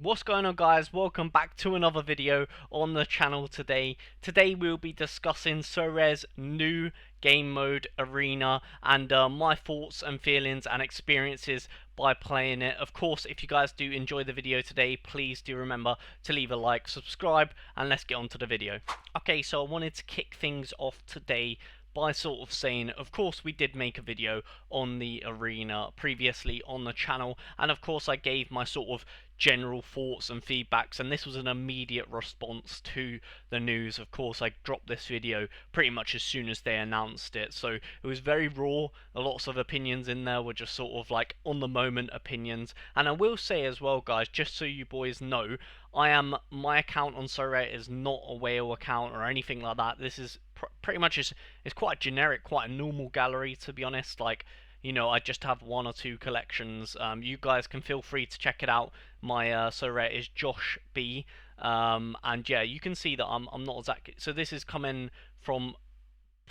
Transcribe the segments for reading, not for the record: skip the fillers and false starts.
What's going on, guys? Welcome back to another video on the channel today. Today we'll be discussing Sorare's new game mode arena and my thoughts and feelings and experiences by playing it. Of course, if you guys do enjoy the video today, please do remember to leave a like, subscribe, and let's get on to the video. Okay, so I wanted to kick things off today by sort of saying, of course, we did make a video on the arena previously on the channel, and of course I gave my sort of general thoughts and feedbacks, and this was an immediate response to the news. Of course, I dropped this video pretty much as soon as they announced it, so it was very raw. Lots of opinions in there were just sort of like on the moment opinions. And I will say as well, guys, just so you boys know, my account on Sorare is not a whale account or anything like that. This is pretty much it's quite generic, quite a normal gallery, to be honest. Like, you know, I just have one or two collections. You guys can feel free to check it out. My Sorare is Josh B, and yeah, you can see that I'm not exactly. So this is coming from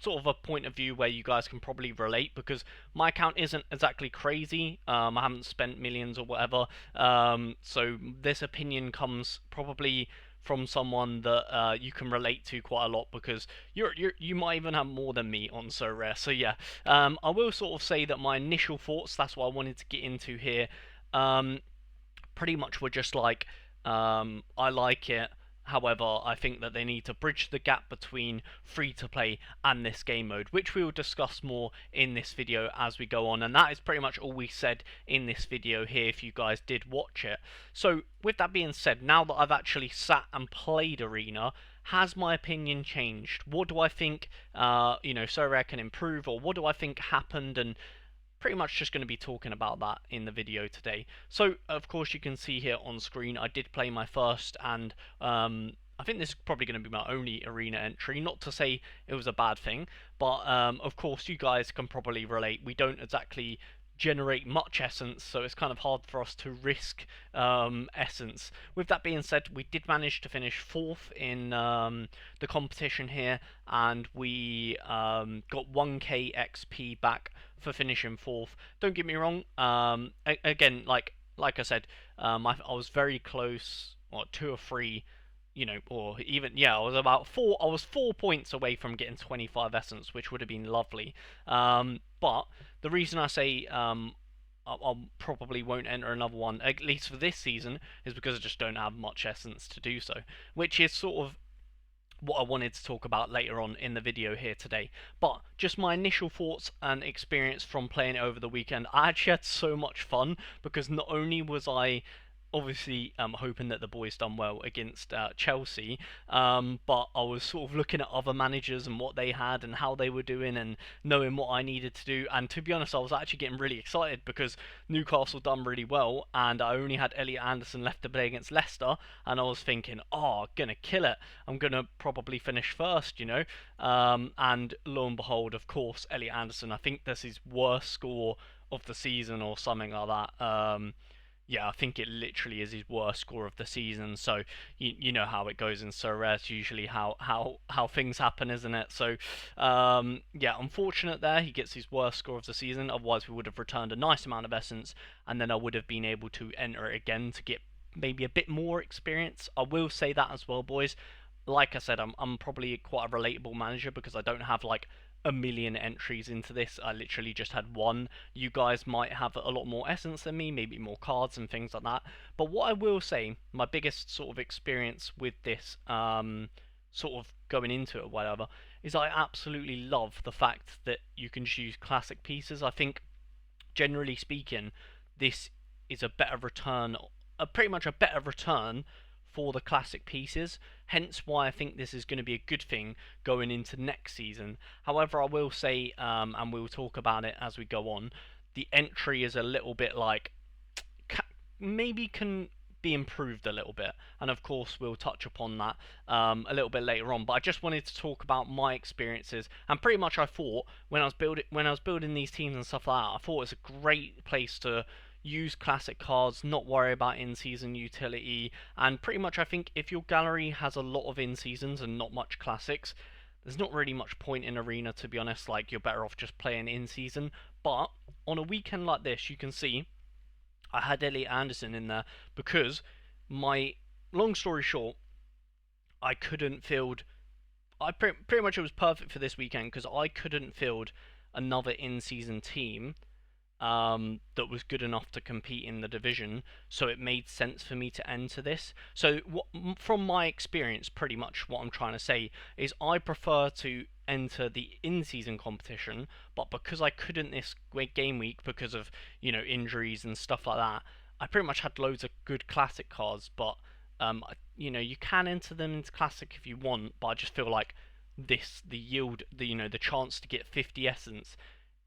sort of a point of view where you guys can probably relate, because my account isn't exactly crazy. I haven't spent millions or whatever. So this opinion comes probably from someone that you can relate to quite a lot, because you might even have more than me on Sorare. So yeah, I will sort of say that my initial thoughts, that's what I wanted to get into here, pretty much were just like, I like it. However, I think that they need to bridge the gap between free-to-play and this game mode, which we will discuss more in this video as we go on. And that is pretty much all we said in this video here, if you guys did watch it. So, with that being said, now that I've actually sat and played Arena, has my opinion changed? What do I think, Sorare can improve, or what do I think happened? And pretty much just going to be talking about that in the video today. So, of course, you can see here on screen, I did play my first, and I think this is probably going to be my only arena entry. Not to say it was a bad thing, but of course, you guys can probably relate. We don't exactly generate much essence, so it's kind of hard for us to risk essence. With that being said, we did manage to finish 4th in the competition here, and we got 1k XP back for finishing 4th. Don't get me wrong, again, like I said, I was very close, or 2 or 3, you know, or even, yeah, I was 4 points away from getting 25 essence, which would have been lovely. But the reason I say I probably won't enter another one, at least for this season, is because I just don't have much essence to do so, which is sort of what I wanted to talk about later on in the video here today. But just my initial thoughts and experience from playing it over the weekend. I actually had so much fun, because not only was I obviously hoping that the boys done well against Chelsea, but I was sort of looking at other managers and what they had and how they were doing, and knowing what I needed to do. And to be honest, I was actually getting really excited, because Newcastle done really well, and I only had Elliot Anderson left to play against Leicester, and I was thinking, oh, gonna kill it, I'm gonna probably finish first, you know. And lo and behold, of course, Elliot Anderson, I think that's his worst score of the season or something like that. Yeah, I think it literally is his worst score of the season. So you know how it goes in Sorare. It's usually how things happen, isn't it? So yeah, unfortunate there. He gets his worst score of the season. Otherwise, we would have returned a nice amount of essence, and then I would have been able to enter it again to get maybe a bit more experience. I will say that as well, boys. Like I said, I'm probably quite a relatable manager, because I don't have like a million entries into this. I literally just had one. You guys might have a lot more essence than me, maybe more cards and things like that. But what I will say, my biggest sort of experience with this, sort of going into it or whatever, is I absolutely love the fact that you can just use classic pieces. I think, generally speaking, this is a better return, pretty much a better return for the classic pieces, hence why I think this is going to be a good thing going into next season. However, I will say, and we'll talk about it as we go on, the entry is a little bit like, maybe can be improved a little bit, and of course we'll touch upon that a little bit later on. But I just wanted to talk about my experiences, and pretty much I thought when I was building these teams and stuff like that, I thought it was a great place to use classic cards, not worry about in-season utility, and pretty much I think if your gallery has a lot of in-seasons and not much classics, there's not really much point in Arena, to be honest. Like, you're better off just playing in-season. But on a weekend like this, you can see I had Elliot Anderson in there, because my long story short, I couldn't field. Pretty much it was perfect for this weekend because I couldn't field another in-season team that was good enough to compete in the division, so it made sense for me to enter this. So, from my experience, pretty much what I'm trying to say is I prefer to enter the in-season competition, but because I couldn't this game week because of injuries and stuff like that, I pretty much had loads of good classic cards, but you can enter them into classic if you want, but I just feel like the yield, the chance to get 50 essence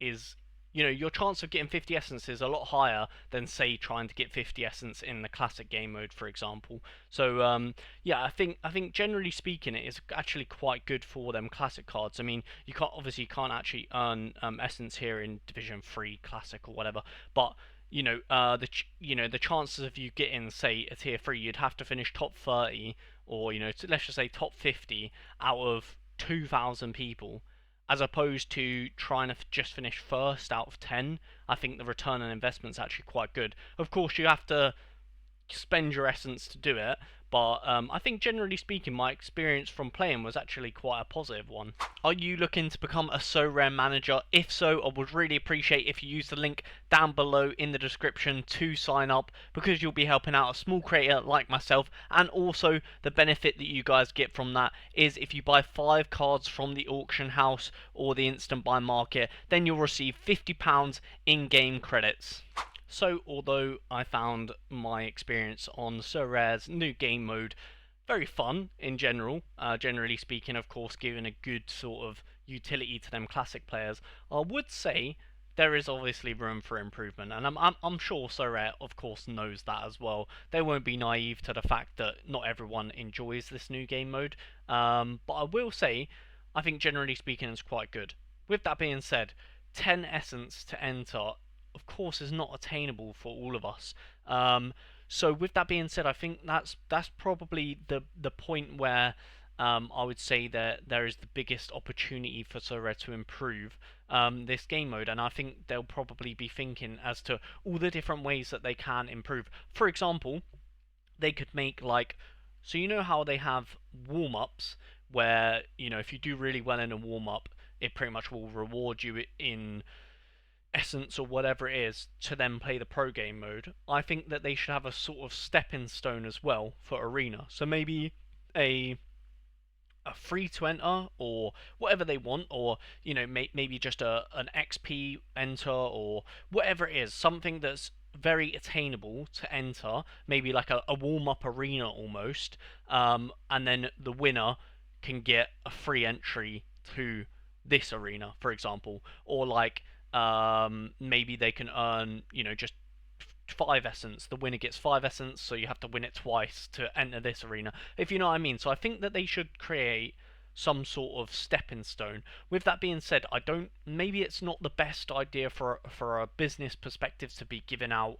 is your chance of getting 50 essence is a lot higher than say trying to get 50 essence in the classic game mode, for example. So yeah, I think generally speaking, it is actually quite good for them classic cards. I mean, you can't actually earn essence here in Division 3 Classic or whatever, but the chances of you getting say a tier 3, you'd have to finish top 30 or let's just say top 50 out of 2,000 people, as opposed to trying to just finish first out of 10. I think the return on investment is actually quite good. Of course, you have to spend your essence to do it, but I think generally speaking, my experience from playing was actually quite a positive one. Are you looking to become a Sorare manager? If so, I would really appreciate if you use the link down below in the description to sign up, because you'll be helping out a small creator like myself, and also the benefit that you guys get from that is if you buy 5 cards from the auction house or the instant buy market, then you'll receive £50 in-game credits. So, although I found my experience on Sorare's new game mode very fun in general, generally speaking, of course, giving a good sort of utility to them classic players, I would say there is obviously room for improvement, and I'm sure Sorare, of course, knows that as well. They won't be naive to the fact that not everyone enjoys this new game mode, but I will say, I think generally speaking, it's quite good. With that being said, 10 essence to enter, of course, is not attainable for all of us. So with that being said, I think that's probably the point where I would say that there is the biggest opportunity for Sorare to improve this game mode, and I think they'll probably be thinking as to all the different ways that they can improve. For example, they could make like, so you know how they have warm ups where if you do really well in a warm up, it pretty much will reward you in essence or whatever it is to then play the pro game mode. I think that they should have a sort of stepping stone as well for arena. So maybe a free to enter or whatever they want, or maybe just an XP enter or whatever it is, something that's very attainable to enter, maybe like a warm up arena almost, and then the winner can get a free entry to this arena, for example, or like maybe they can earn just 5 essence. The winner gets 5 essence, so you have to win it twice to enter this arena, if you know what I mean. So I think that they should create some sort of stepping stone. With that being said, I don't. Maybe it's not the best idea for a business perspective to be giving out.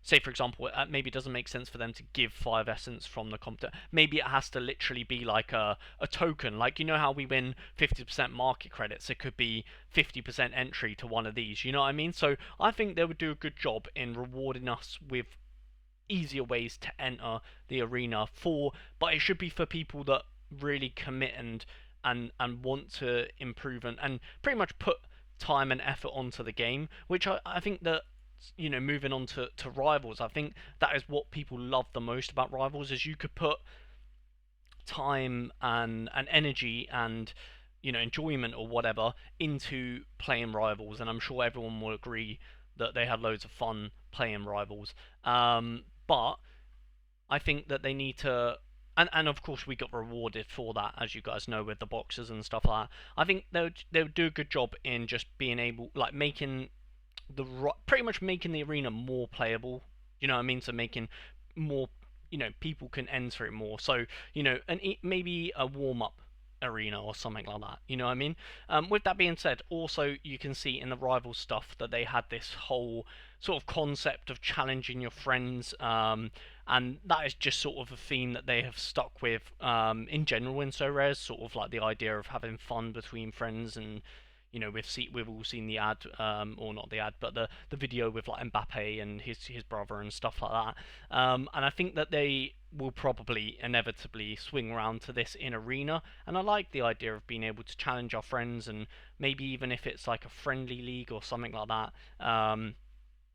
Say for example, maybe it doesn't make sense for them to give 5 essence from the competitor. Maybe it has to literally be like a token, like how we win 50% market credits. It could be 50% entry to one of these. You know what I mean? So I think they would do a good job in rewarding us with easier ways to enter the arena but it should be for people that really commit and want to improve and pretty much put time and effort onto the game, which I think that moving on to rivals, I think that is what people love the most about rivals, is you could put time and energy and enjoyment or whatever into playing rivals, and I'm sure everyone will agree that they had loads of fun playing rivals. But I think that they need to, and of course we got rewarded for that, as you guys know, with the boxes and stuff like that. I think they would do a good job in just being able, like, making pretty much making the arena more playable. You know what I mean? So making more, people can enter it more. So and maybe a warm up arena or something like that. You know what I mean? With that being said, also you can see in the rival stuff that they had this whole sort of concept of challenging your friends, and that is just sort of a theme that they have stuck with in general in Sorare, sort of like the idea of having fun between friends and we've all seen the ad, or not the ad, but the video with like Mbappe and his brother and stuff like that. And I think that they will probably inevitably swing around to this in Arena. And I like the idea of being able to challenge our friends, and maybe even if it's like a friendly league or something like that.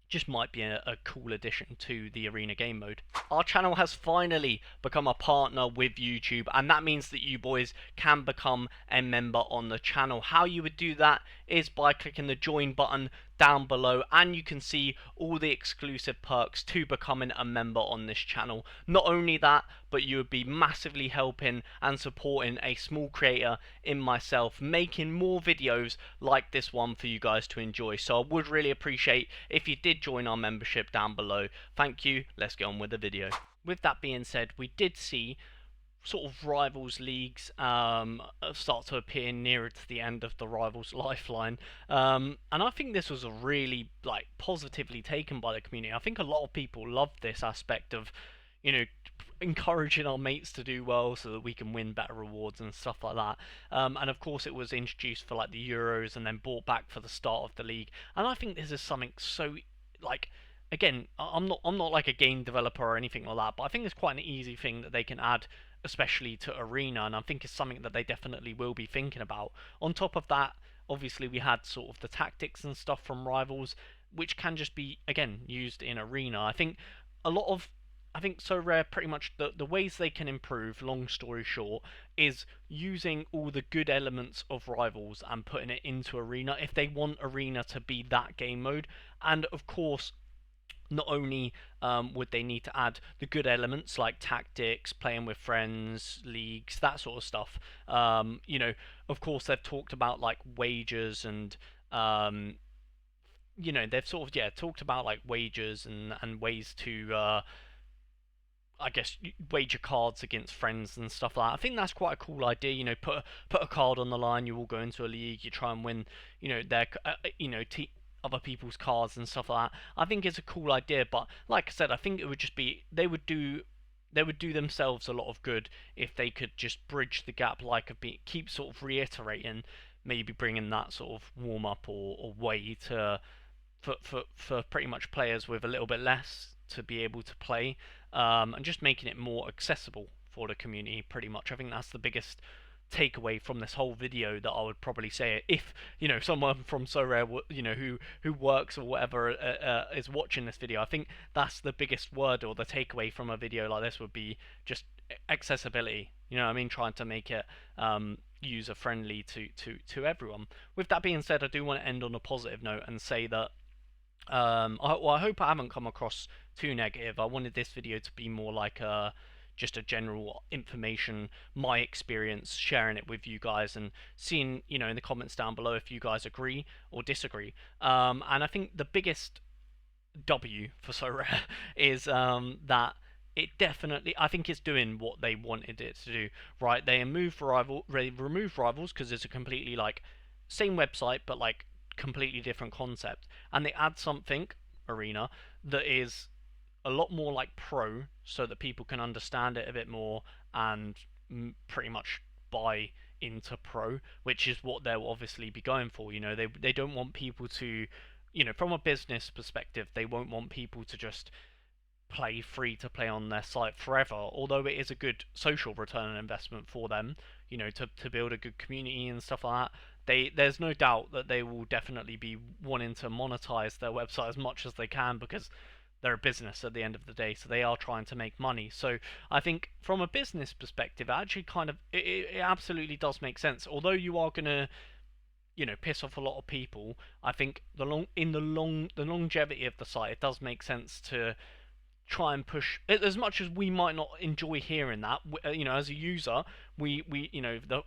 Just might be a cool addition to the Arena game mode. Our channel has finally become a partner with YouTube, and that means that you boys can become a member on the channel. How you would do that is by clicking the join button down below, and you can see all the exclusive perks to becoming a member on this channel. Not only that, but you would be massively helping and supporting a small creator in myself, making more videos like this one for you guys to enjoy. So I would really appreciate if you did join our membership down below. Thank you. Let's get on with the video. With that being said, we did see sort of rivals leagues start to appear nearer to the end of the rivals lifeline, and I think this was a really like positively taken by the community. I think a lot of people loved this aspect of, you know, encouraging our mates to do well so that we can win better rewards and stuff like that. And of course it was introduced for like the Euros and then brought back for the start of the league, and I think this is something so like, again, I'm not like a game developer or anything like that, but I think it's quite an easy thing that they can add, especially to Arena, and I think it's something that they definitely will be thinking about. On top of that, obviously we had sort of the tactics and stuff from Rivals, which can just be, again, used in Arena. I think Sorare pretty much the ways they can improve, long story short, is using all the good elements of Rivals and putting it into Arena if they want Arena to be that game mode. And of course, not only would they need to add the good elements like tactics, playing with friends, leagues, that sort of stuff. Of course, they've talked about like wagers and they've sort of talked about like wagers and ways to I guess wager cards against friends and stuff like that. I think that's quite a cool idea. Put a card on the line. You all go into a league. You try and win. Their other people's cards and stuff like that. I think it's a cool idea. But like I said, I think it would just be they would do themselves a lot of good if they could just bridge the gap, like keep sort of reiterating, maybe bringing that sort of warm up or way to for pretty much players with a little bit less to be able to play, and just making it more accessible for the community. Pretty much, I think that's the biggest takeaway from this whole video that I would probably say. If someone from Sorare, who works or whatever is watching this video, I think that's the biggest word or the takeaway from a video like this would be just accessibility. I mean, trying to make it user friendly to everyone. With that being said, I do want to end on a positive note and say that I hope I haven't come across too negative. I wanted this video to be more like just a general information, my experience, sharing it with you guys and seeing, in the comments down below if you guys agree or disagree. And I think the biggest W for Sorare is that it definitely, I think it's doing what they wanted it to do, right? They removed rivals because it's a completely like same website but like completely different concept, and they add something, Arena, that is a lot more like pro, so that people can understand it a bit more and pretty much buy into pro, which is what they'll obviously be going for. They don't want people to, from a business perspective, they won't want people to just play free to play on their site forever, although it is a good social return on investment for them, to build a good community and stuff like that. There's no doubt that they will definitely be wanting to monetize their website as much as they can, because they're a business at the end of the day, so they are trying to make money. So I think from a business perspective, actually it absolutely does make sense. Although you are gonna piss off a lot of people, I think the longevity of the site, it does make sense to try and push, as much as we might not enjoy hearing that, as a user, we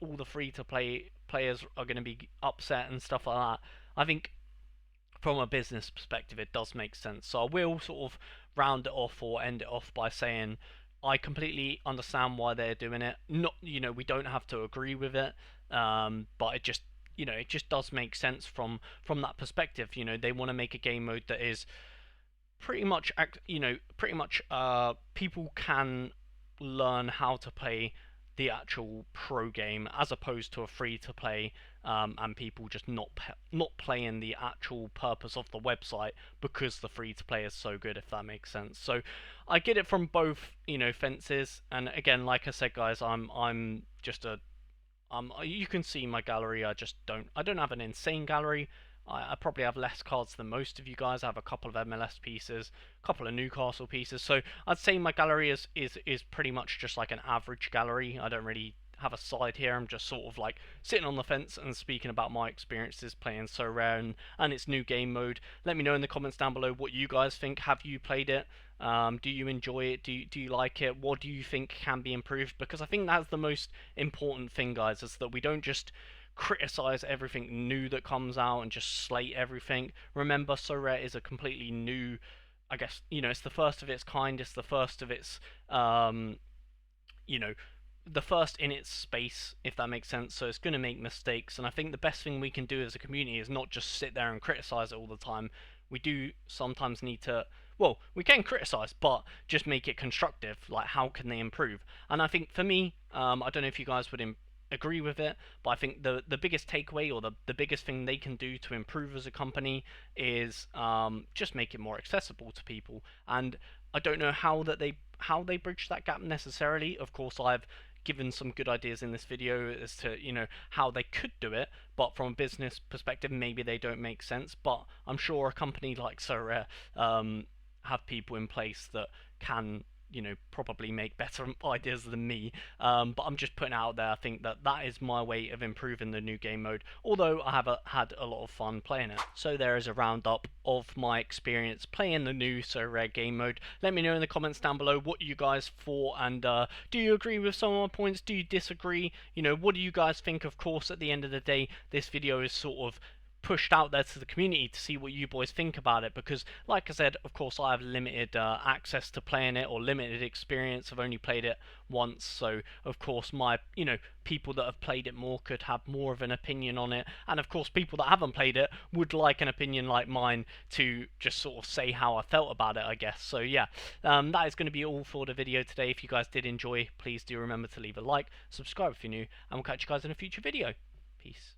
all the free to play players are going to be upset and stuff like that. I think from a business perspective it does make sense. So I will sort of round it off or end it off by saying I completely understand why they're doing it. Not, we don't have to agree with it, but it just does make sense from that perspective. They want to make a game mode that is pretty much people can learn how to play the actual pro game as opposed to a free to play, and people just not playing the actual purpose of the website because the free to play is so good, if that makes sense. So I get it from both, fences. And again, like I said, guys, I'm just a you can see my gallery. I don't have an insane gallery. I probably have less cards than most of you guys. I have a couple of MLS pieces, a couple of Newcastle pieces. So I'd say my gallery is pretty much just like an average gallery. I don't really have a side here. I'm just sort of like sitting on the fence and speaking about my experiences playing Sorare and its new game mode. Let me know in the comments down below what you guys think. Have you played it? Do you enjoy it? Do you like it? What do you think can be improved? Because I think that's the most important thing, guys, is that we don't just criticize everything new that comes out and just slate everything. Remember, Sorare is a completely new, I guess, it's the first of its kind. It's the first of its, you know, the first in its space, if that makes sense. So it's going to make mistakes, and I think the best thing we can do as a community is not just sit there and criticize it all the time. We do sometimes need to, well, we can criticize, but just make it constructive. Like, how can they improve? And I think for me, I don't know if you guys would agree with it, but I think the biggest takeaway, or the biggest thing they can do to improve as a company is just make it more accessible to people. And I don't know how they bridge that gap necessarily. Of course, I've given some good ideas in this video as to how they could do it, but from a business perspective maybe they don't make sense. But I'm sure a company like Sorare have people in place that can probably make better ideas than me. But I'm just putting out there, I think that is my way of improving the new game mode, although I have had a lot of fun playing it. So there is a roundup of my experience playing the new Sorare game mode. Let me know in the comments down below what you guys thought, and do you agree with some of my points? Do you disagree? What do you guys think? Of course, at the end of the day, this video is sort of pushed out there to the community to see what you boys think about it, because like I said, of course I have limited access to playing it, or limited experience. I've only played it once, so of course my people that have played it more could have more of an opinion on it, and of course people that haven't played it would like an opinion like mine to just sort of say how I felt about it, I guess. So yeah, that is going to be all for the video today. If you guys did enjoy, please do remember to leave a like, subscribe if you're new, and we'll catch you guys in a future video. Peace.